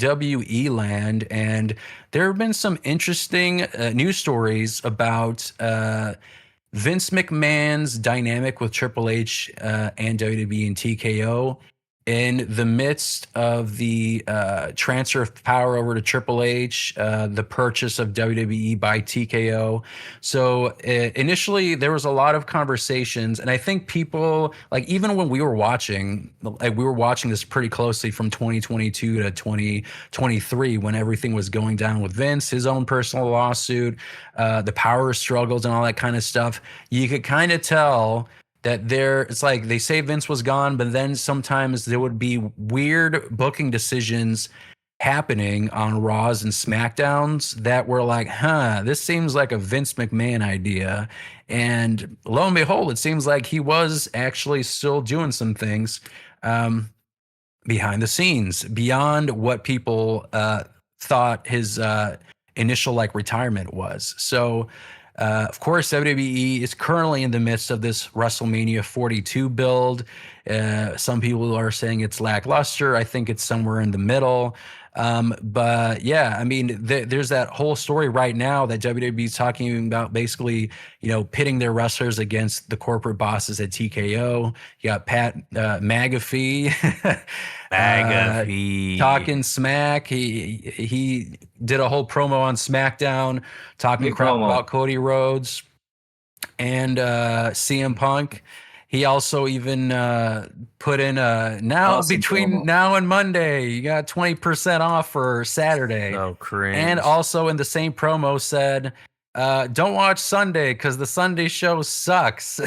WWE land, and there have been some interesting news stories about Vince McMahon's dynamic with Triple H and WWE and TKO in the midst of the transfer of power over to Triple H, the purchase of WWE by TKO. So initially, there was a lot of conversations, and I think people, like, even when we were watching, like, we were watching this pretty closely from 2022 to 2023 when everything was going down with Vince, his own personal lawsuit, the power struggles and all that kind of stuff. You could kind of tell that it's like they say Vince was gone, but then sometimes there would be weird booking decisions happening on Raws and SmackDowns that were like, this seems like a Vince McMahon idea. And lo and behold, it seems like he was actually still doing some things behind the scenes beyond what people thought his initial like retirement was. So of course, WWE is currently in the midst of this WrestleMania 42 build. Some people are saying it's lackluster. I think it's somewhere in the middle. But yeah, I mean, there's that whole story right now that WWE is talking about, basically, pitting their wrestlers against the corporate bosses at TKO. You got Pat McAfee. McAfee talking smack. He did a whole promo on SmackDown talking Big crap promo. about Cody Rhodes and CM Punk. He also even put in now Awesome between promo. now and Monday, you got 20% off for Saturday. So cringe. And also in the same promo said, don't watch Sunday because the Sunday show sucks.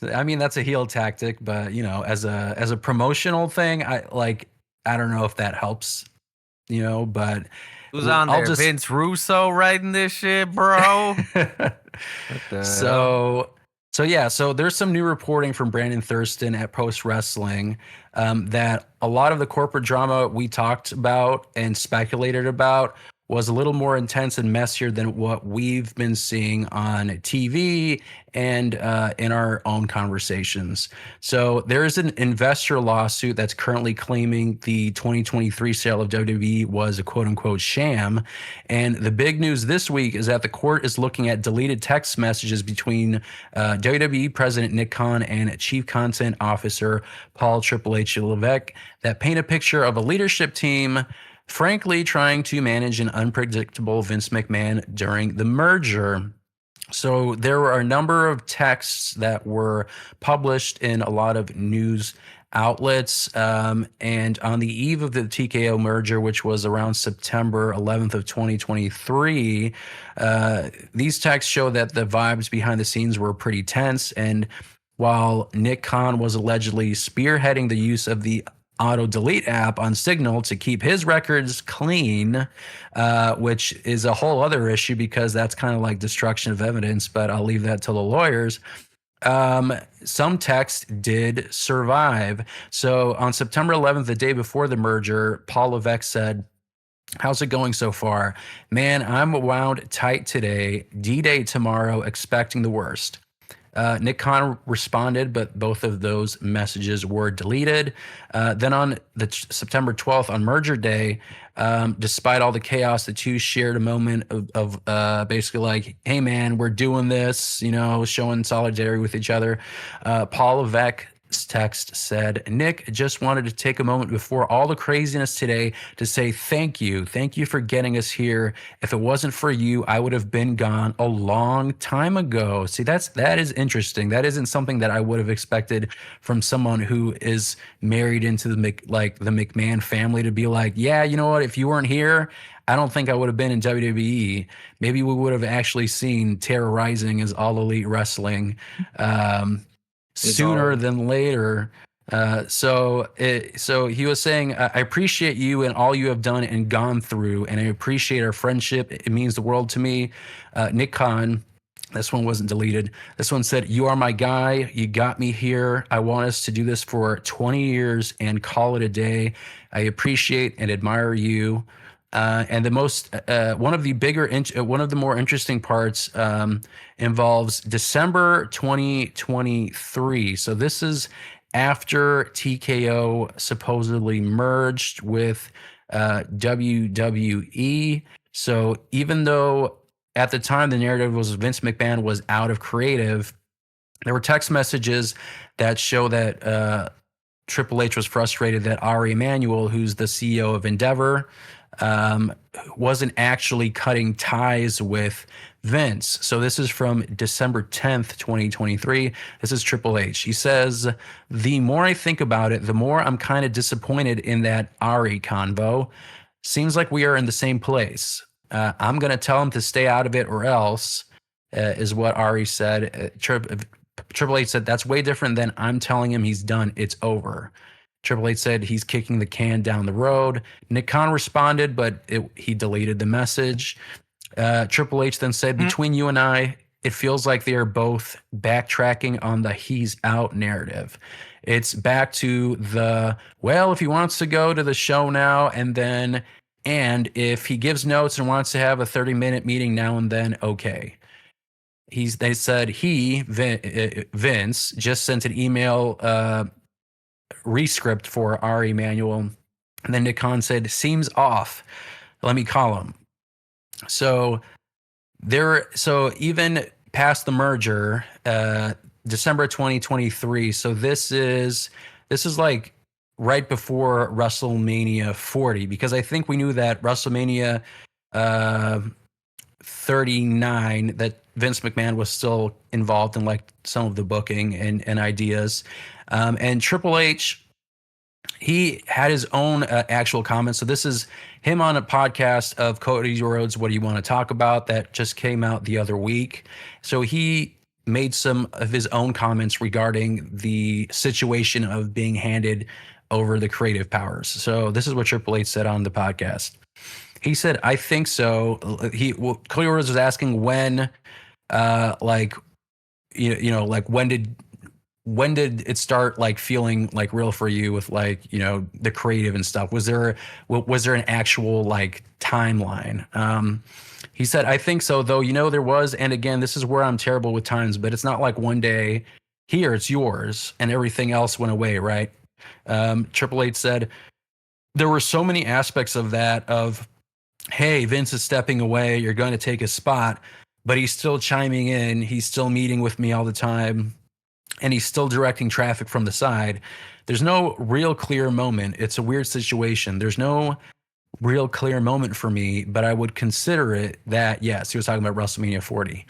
I mean, that's a heel tactic, but as a promotional thing, I don't know if that helps, but who's on there? Vince Russo writing this shit, bro. So there's some new reporting from Brandon Thurston at Post Wrestling that a lot of the corporate drama we talked about and speculated about was a little more intense and messier than what we've been seeing on TV and in our own conversations. So there is an investor lawsuit that's currently claiming the 2023 sale of WWE was a quote-unquote sham. And the big news this week is that the court is looking at deleted text messages between WWE President Nick Khan and Chief Content Officer Paul Triple H Levesque that paint a picture of a leadership team frankly trying to manage an unpredictable Vince McMahon during the merger. So there were a number of texts that were published in a lot of news outlets. And on the eve of the TKO merger, which was around September 11th of 2023, these texts show that the vibes behind the scenes were pretty tense. And while Nick Khan was allegedly spearheading the use of the auto delete app on Signal to keep his records clean, which is a whole other issue because that's kind of like destruction of evidence, but I'll leave that to the lawyers. Some text did survive. So on September 11th, the day before the merger, Paul Levesque said, "How's it going so far? Man, I'm wound tight today. D-Day tomorrow, expecting the worst." Nick Khan responded, but both of those messages were deleted. Then on the September 12th, on merger day, despite all the chaos, the two shared a moment of basically like, hey, man, we're doing this, showing solidarity with each other. Paul Levesque's text said, "Nick, just wanted to take a moment before all the craziness today to say thank you. Thank you for getting us here. If it wasn't for you, I would have been gone a long time ago." See, that is interesting. That isn't something that I would have expected from someone who is married into the McMahon family to be like, yeah, you know what? If you weren't here, I don't think I would have been in WWE. Maybe we would have actually seen Terror Rising as All Elite Wrestling. Sooner than later. So he was saying, I appreciate you and all you have done and gone through, and I appreciate our friendship. It means the world to me. Nick Khan, this one wasn't deleted. This one said, "You are my guy. You got me here. I want us to do this for 20 years and call it a day. I appreciate and admire you." And one of the more interesting parts involves December 2023. So this is after TKO supposedly merged with WWE. So even though at the time the narrative was Vince McMahon was out of creative, there were text messages that show that Triple H was frustrated that Ari Emanuel, who's the CEO of Endeavor, wasn't actually cutting ties with Vince. So this is from December 10th, 2023. This is Triple H. He says, "The more I think about it, the more I'm kind of disappointed in that Ari convo. Seems like we are in the same place. I'm going to tell him to stay out of it or else," is what Ari said. Triple H said, "That's way different than I'm telling him he's done. It's over." Triple H said he's kicking the can down the road. Nick Khan responded, but he deleted the message. Triple H then said, "Between you and I, it feels like they are both backtracking on the he's out narrative. It's back to the, well, if he wants to go to the show now and if he gives notes and wants to have a 30-minute meeting now and then, okay." They said Vince just sent an email rescript for Ari Emanuel. And then Nick Khan said, "Seems off. Let me call him." So even past the merger, December 2023. So this is like right before WrestleMania 40, because I think we knew that WrestleMania 39 that Vince McMahon was still involved in like some of the booking and ideas. And Triple H, he had his own actual comments. So this is him on a podcast of Cody Rhodes, What Do You Want to Talk About, that just came out the other week. So he made some of his own comments regarding the situation of being handed over the creative powers. So this is what Triple H said on the podcast. He said, "I think so." Cody Rhodes was asking when, like when did it start like feeling like real for you with like, the creative and stuff? Was there an actual like timeline? He said, "I think so, though, there was. And again, this is where I'm terrible with times, but it's not like one day here, it's yours and everything else went away, right?" Triple H said, "There were so many aspects of that of, hey, Vince is stepping away, you're going to take his spot, but he's still chiming in. He's still meeting with me all the time. And he's still directing traffic from the side. There's no real clear moment. It's a weird situation. There's no real clear moment for me, but I would consider it that." Yes, he was talking about WrestleMania 40.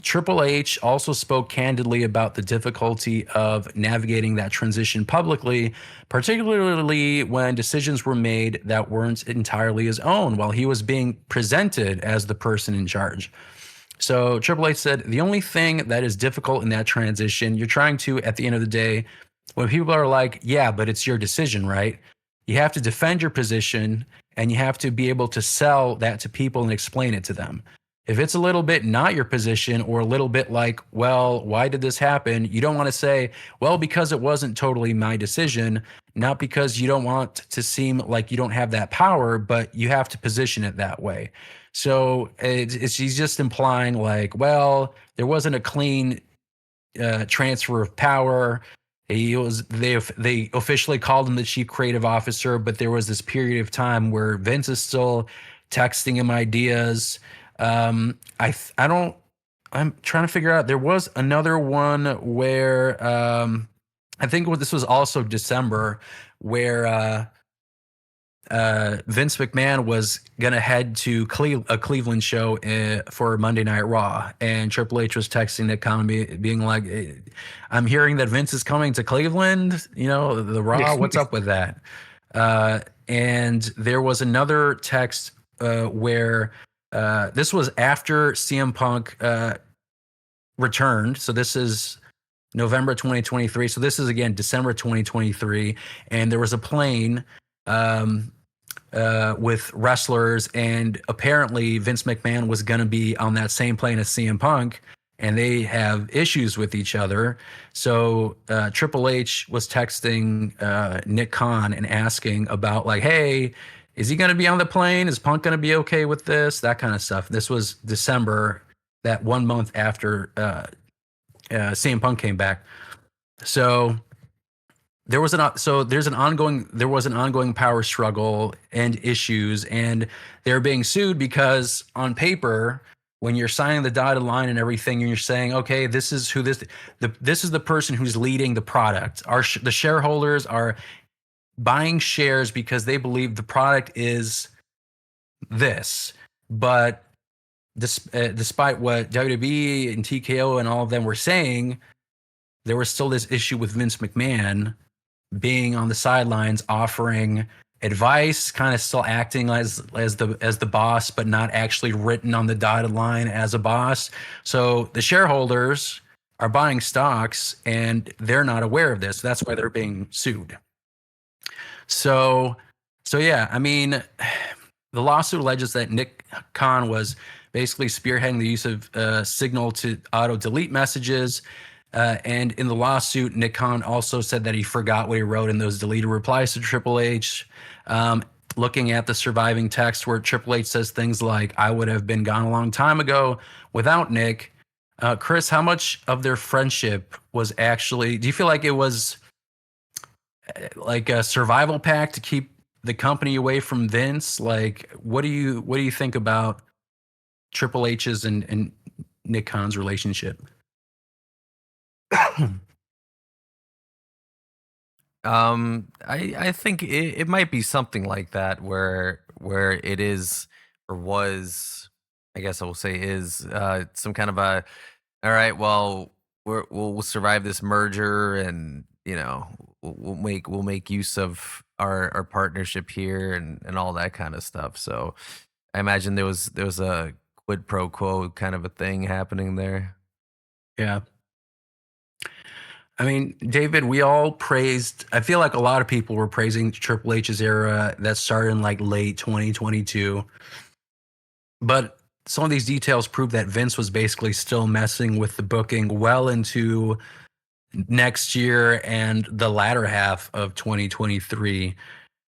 Triple H also spoke candidly about the difficulty of navigating that transition publicly, particularly when decisions were made that weren't entirely his own while he was being presented as the person in charge. So Triple H said, "The only thing that is difficult in that transition, you're trying to, at the end of the day, when people are like, yeah, but it's your decision, right? You have to defend your position and you have to be able to sell that to people and explain it to them. If it's a little bit not your position or a little bit like, well, why did this happen? You don't want to say, well, because it wasn't totally my decision, not because you don't want to seem like you don't have that power, but you have to position it that way." So he's just implying like, well, there wasn't a clean transfer of power. They officially called him the chief creative officer, but there was this period of time where Vince is still texting him ideas. I'm trying to figure out. There was another one where I think this was also December, where Vince McMahon was gonna head to a Cleveland show for Monday Night Raw, and Triple H was texting Nick Khan being like, "I'm hearing that Vince is coming to Cleveland. The Raw. What's up with that?" And there was another text where this was after CM Punk returned. So this is November 2023. So this is again December 2023, and there was a plane with wrestlers, and apparently Vince McMahon was going to be on that same plane as CM Punk, and they have issues with each other. So Triple H was texting Nick Khan and asking about like, hey, is he going to be on the plane? Is Punk going to be okay with this? That kind of stuff. This was December, that 1 month after CM Punk came back. So there was there was an ongoing power struggle and issues, and they're being sued because on paper, when you're signing the dotted line and everything, and you're saying, okay, this is who this is the person who's leading the product. The shareholders are buying shares because they believe the product is this, but despite what WWE and TKO and all of them were saying, there was still this issue with Vince McMahon being on the sidelines offering advice, kind of still acting as the boss, but not actually written on the dotted line as a boss. So the shareholders are buying stocks and they're not aware of this. That's why they're being sued. So yeah, I mean, the lawsuit alleges that Nick Khan was basically spearheading the use of Signal to auto delete messages. And in the lawsuit, Nick Khan also said that he forgot what he wrote in those deleted replies to Triple H. Looking at the surviving text where Triple H says things like, I would have been gone a long time ago without Nick. Chris, how much of their friendship was actually, do you feel like it was like a survival pact to keep the company away from Vince? Like, what do you think about Triple H's and Nick Khan's relationship? I think it might be something like that where it is or was, I guess I will say is some kind of a, all right, well we'll survive this merger, and we'll make use of our partnership here and all that kind of stuff. So I imagine there was a quid pro quo kind of a thing happening there. Yeah. I mean, David, we all praised, I feel like a lot of people were praising Triple H's era that started in like late 2022. But some of these details prove that Vince was basically still messing with the booking well into next year and the latter half of 2023.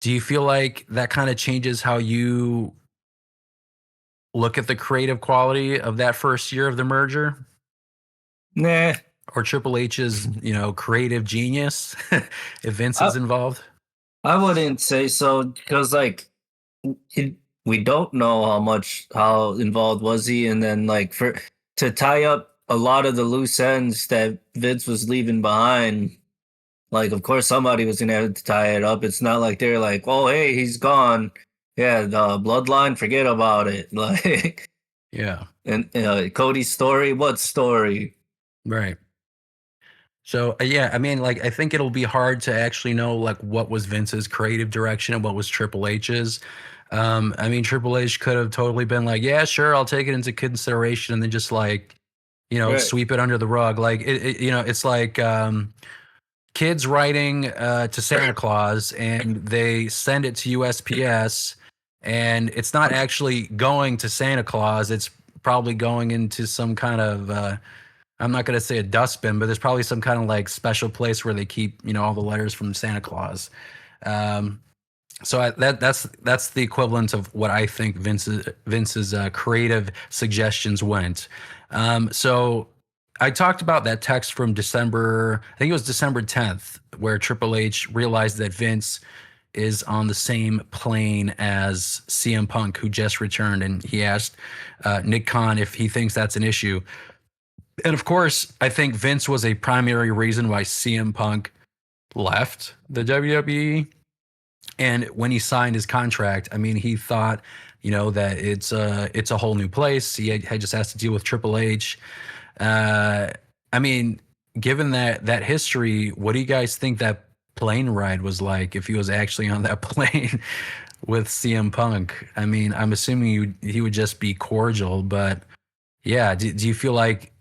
Do you feel like that kind of changes how you look at the creative quality of that first year of the merger? Nah. Or Triple H's, creative genius, if Vince is involved? I wouldn't say so, because like we don't know how involved was he, and then like to tie up a lot of the loose ends that Vince was leaving behind. Like, of course, somebody was gonna have to tie it up. It's not like they're like, oh, hey, he's gone. Yeah, the bloodline, forget about it. Like, Yeah. and Cody's story, what story? Right. So yeah, I mean, like, I think it'll be hard to actually know like what was Vince's creative direction and what was Triple H's. I mean, Triple H could have totally been like, yeah, sure, I'll take it into consideration, and then just like, Right. sweep it under the rug. Like it's like kids writing to Santa Claus, and they send it to USPS, and it's not actually going to Santa Claus. It's probably going into some kind of I'm not going to say a dustbin, but there's probably some kind of like special place where they keep, all the letters from Santa Claus. So that's the equivalent of what I think Vince's creative suggestions went. So I talked about that text from December, I think it was December 10th, where Triple H realized that Vince is on the same plane as CM Punk, who just returned, and he asked Nick Khan if he thinks that's an issue. And of course, I think Vince was a primary reason why CM Punk left the WWE. And when he signed his contract, I mean, he thought, that it's a whole new place. He just has to deal with Triple H. I mean, given that history, what do you guys think that plane ride was like if he was actually on that plane with CM Punk? I mean, I'm assuming he would just be cordial, but yeah, do you feel like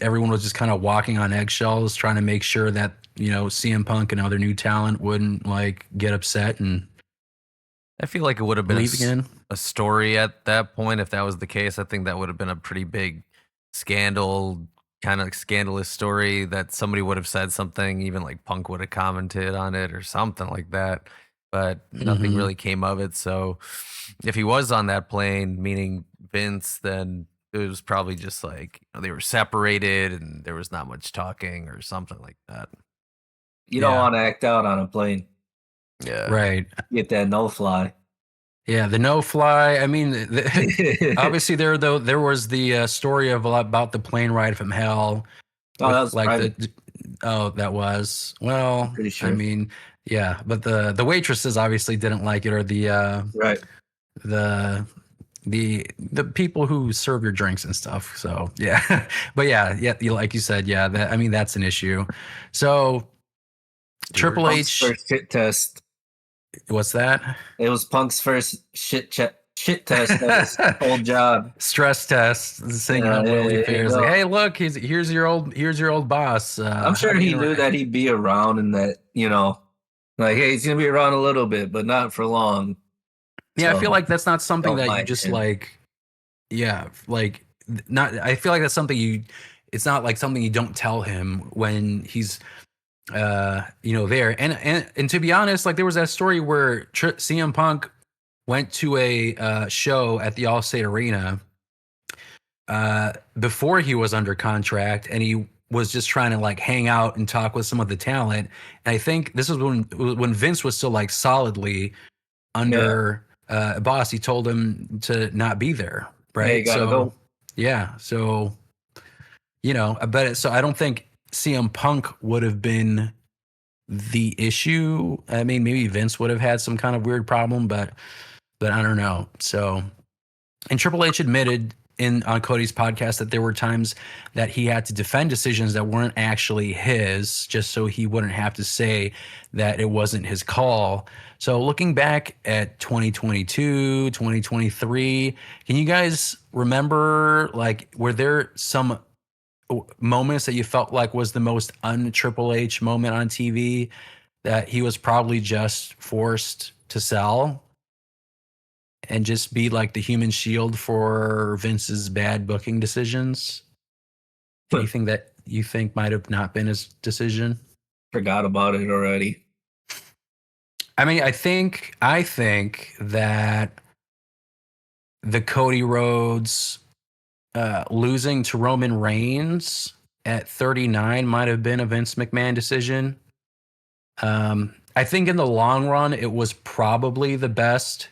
everyone was just kind of walking on eggshells, trying to make sure that CM Punk and other new talent wouldn't like get upset and I feel like it would have been leave again? a story at that point. If that was the case, I think that would have been a pretty big scandal, kind of scandalous story that somebody would have said something, even like Punk would have commented on it or something like that. But nothing really came of it. So if he was on that plane, meaning Vince, then it was probably just like they were separated and there was not much talking or something like that. You don't Yeah. want to act out on a plane. Yeah. Right. Get that no fly. Yeah, the no fly. I mean, obviously there was the story about the plane ride from hell. Oh, that was Like private. that was, well, Pretty sure. I mean, yeah, but the waitresses obviously didn't like it, or Right. the the people who serve your drinks and stuff. So yeah, but yeah, like you said, yeah, I mean that's an issue. So Triple Punk's H, first shit test. what's that? It was Punk's first shit test at his old job. Stress test, singing Yeah, up Willie there you Fair. Like, go. hey, look, here's your old boss. I'm sure how do he you knew that he'd be around and that, like, hey, he's gonna be around a little bit, but not for long. Yeah, I So, feel like that's not something don't that you mind just him. like. Yeah, like not. I feel like that's something you. It's not like something you don't tell him when he's, there. And to be honest, like there was that story where CM Punk went to a show at the Allstate Arena before he was under contract, and he was just trying to like hang out and talk with some of the talent. And I think this was when Vince was still like solidly under boss. He told him to not be there. Right. Hey, gotta go. Yeah. So, so I don't think CM Punk would have been the issue. I mean, maybe Vince would have had some kind of weird problem, but I don't know. So, and Triple H admitted on Cody's podcast that there were times that he had to defend decisions that weren't actually his, just so he wouldn't have to say that it wasn't his call. So looking back at 2022, 2023, can you guys remember, like, were there some moments that you felt like was the most un-Triple H moment on TV that he was probably just forced to sell and just be like the human shield for Vince's bad booking decisions? Anything that you think might have not been his decision? Forgot about it already. I mean, I think that the Cody Rhodes losing to Roman Reigns at 39 might have been a Vince McMahon decision. I think in the long run, it was probably the best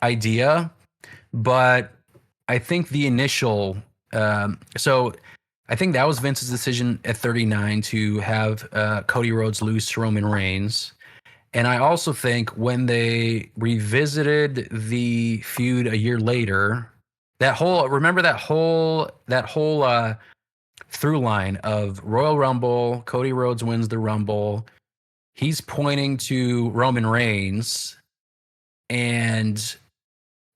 idea, but I think the initial so I think that was Vince's decision at 39 to have Cody Rhodes lose to Roman Reigns. And I also think when they revisited the feud a year later, that whole through line of Royal Rumble, Cody Rhodes wins the Rumble, he's pointing to Roman Reigns, and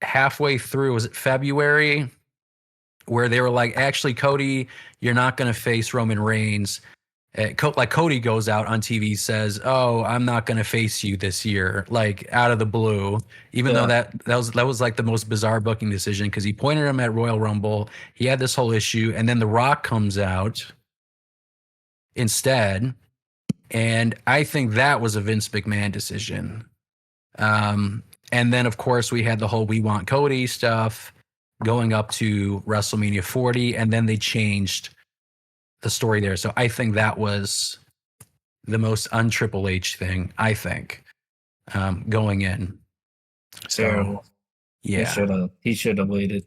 halfway through, was it February, where they were like, actually, Cody, you're not going to face Roman Reigns. Like Cody goes out on TV, says, "Oh, I'm not going to face you this year," like out of the blue. Even though that was like the most bizarre booking decision, because he pointed him at Royal Rumble. He had this whole issue, and then The Rock comes out instead, and I think that was a Vince McMahon decision. And then, of course, we had the whole "We Want Cody" stuff going up to WrestleMania 40, and then they changed the story there. So I think that was the most un-Triple H thing, I think, going in. So, Terrible. yeah. He should have waited.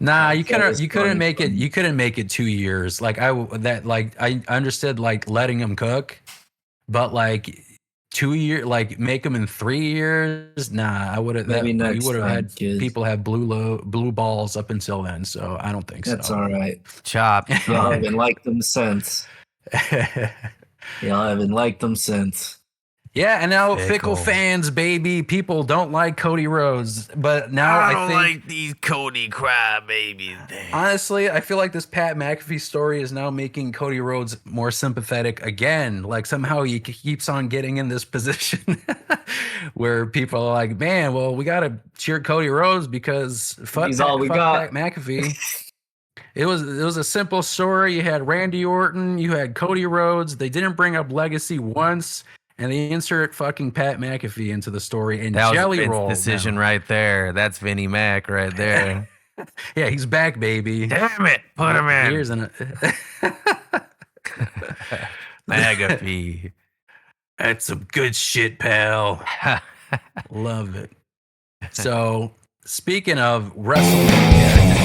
Nah, you couldn't make it 2 years. Like I understood like letting him cook, but like 2 years, like make them in 3 years. Nah, I would have. Maybe You next would have time, had kids. people have blue balls up until then. So I don't think That's so. all right. Chop. Y'all haven't liked them since. Yeah, and now Fickle. fickle fans, baby, people don't like Cody Rhodes, but now I think like these Cody crybabies. honestly, I feel like this Pat McAfee story is now making Cody Rhodes more sympathetic again. Like somehow he keeps on getting in this position where people are like, man, well, we got to cheer Cody Rhodes because fuck He's all we got. Pat McAfee. It was a simple story. You had Randy Orton, you had Cody Rhodes. They didn't bring up Legacy once, and they insert fucking Pat McAfee into the story and That jelly was roll Vince's decision now. right there. That's Vinnie Mac right there. Yeah, he's back, baby. Damn it, put him in. Here's an McAfee. That's some good shit, pal. Love it. So, speaking of WrestleMania,